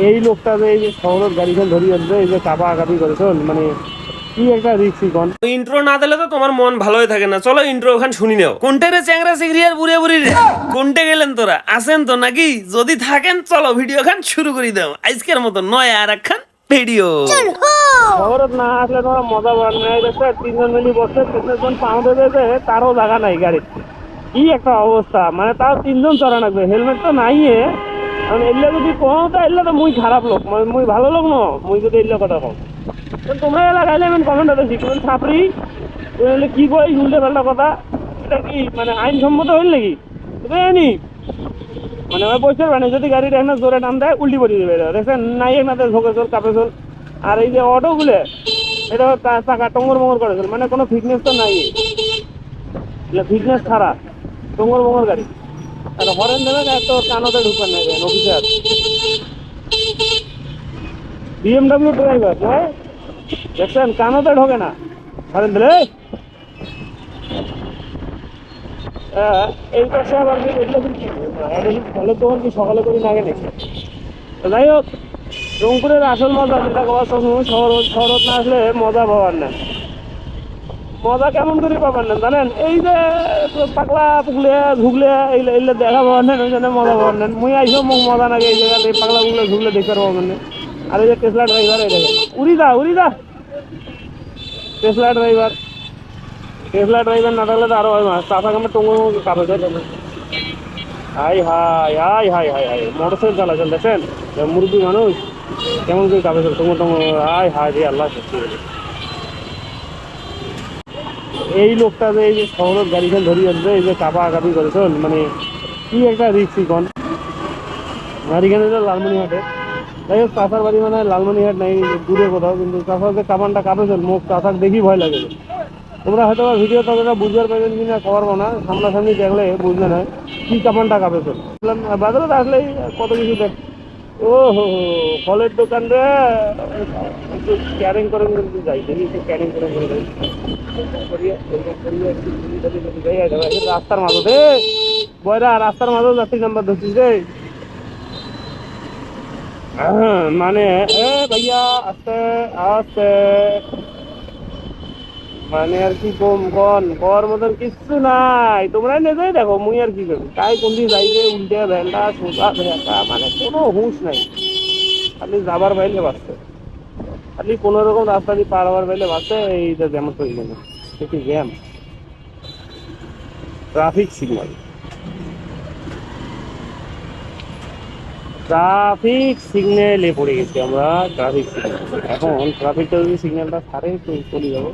এই লোকটা যে এই যে শহরের গাড়িখান ধরিয়ে আনছে, এই যে চাপা আঘাতি করেছ, মানে কি একটা রিক্সি কন। ইন্ট্রো না দিলে তো তোমার মন ভালোই থাকে না। চলো ইন্ট্রো ওখান শুনি নাও। কোনটে রে চ্যাংরা চিংড়ি আর বুড়িয়া বুড়ি রে, কোনটে গেলেন তোরা? আছেন তো নাকি? যদি থাকেন চলো ভিডিও খান শুরু করে দাও। আজকের মতো নয় আর একখান ভিডিও। শহরত না আসলে তোমার মজা পাওয়ার নাই। দেখছো তিনজন মিলি বসে, তিনজন পাউন্ডে দিয়েছে, তারও জায়গা নাই গাড়ি। কি একটা অবস্থা, মানে তাও তিনজন চড়া লাগবে, হেলমেট তো নাই। কারণ এলে যদি কও তো এলে তো মুই খারাপ লোক, মানে মুই ভালো লোক ন, মুই যদি এলে কথা কও। তোমরা লাগাইলে আমি কমেন্ট দেখি কোন ছাপড়ি কি কই উল্টে পাল্টা কথা। এটা কি মানে আইনসম্মত হইল নাকি? নি মানে ওই বসে মানে যদি গাড়ির এখানে জোরে টান দেয় উল্টি পড়ে দেবে। দেখছেন নাই এখানে ঝোঁকে চল কাপে চল। আর এই যে অটোগুলো, এটা চাকা টঙ্গর মঙ্গর করে চল, মানে কোনো ফিটনেস তো নাই, ফিটনেস ছাড়া টঙ্গর মঙ্গর গাড়ি। আর হরেন দেবে তো কানতে ঢুকবেন না অফিসার। বিএমডাব্লিউ ড্রাইভার হ্যাঁ, দেখছেন কানতে ঢোকে না হরেন দিলে। এই পাশে আবার ফলে তখন কি সকালে করি না নাকি। যাই হোক, রংপুরের আসল মজা যেটা কবার সবসময় শহরত না আসলে মজা পাবার না। মজা কেমন করে পাবার না জানেন? এই যে পাকলা পুকলে ঝুগলে এইলে দেখা পাবার নেন, ওই জন্য মজা পাবার নেন। মুই আইসো মোক মজা নাগে এই জায়গাতে পাগলা পুকলে ঝুগলে দেখতে পারবো মানে। আর এই যে টেসলা ড্রাইভার, এই দেখেন উড়ি যা টেসলা ড্রাইভার। টেসলা ড্রাইভার না থাকলে তো আরো হয় মাছ চাষা কামে টঙ্গর কাপে যায়। High high high high high high motorcycle চালাচ্ছেন দেখেন, মুরব্বী মানুষ কেমন করে কাপে চল টঙ্গর টঙ্গর। হাই হাই রে আল্লাহ সত্যি। এই লোকটা যে এই যে শহরের গাড়িখান ধরিয়ে আনছে, এই যে চাপা আঘাতি করেছ, মানে কি একটা রিক্সি কন। গাড়িখানে লালমনিহাটে। যাই হোক চাষার বাড়ি মানে লালমনিহাট নাই, দূরে কোথাও, কিন্তু চাষার যে কামানটা কাঁপেছেন মুখ চাষার দেখি ভয় লাগে। তোমরা হয়তো ভিডিও ততটা বুঝতে পারবেন কিনা করবো না, সামনাসামনি দেখলে বুঝবে না কি কামানটা কাঁপেছেন। বাজারে আসলেই কত কিছু দেখ। ও হো হো, ফলের দোকান রে, একটু ক্যারিং করে কিন্তু যাই, দেখি একটু ক্যারিং করে যাই। রাস্তার মাঝে বয়রা, রাস্তার মাঝেও যাত্রী নাম্বার ধরছিস রে। মানে এ ভাইয়া আস্তে আস্তে, মানে আর কি কম কন কর মতন কিচ্ছু নাই। তোমরা নিজেই দেখো, মুই আর কি করবি, তাই কোন দিন যাইবে উল্টে ভেন্ডা সোজা ভেন্ডা, মানে কোনো হুঁশ নাই। খালি যাবার পাইলে বাঁচছে, খালি কোনো রকম রাস্তা দিয়ে পার হওয়ার পাইলে বাঁচছে। এইটা যেমন তৈরি না সেটি জ্যাম, ট্রাফিক সিগন্যাল। ট্রাফিক সিগন্যালে পড়ে গেছি আমরা, ট্রাফিক সিগন্যাল। এখন ট্রাফিকটা যদি সিগন্যালটা ছাড়ে তো চলে যাবো।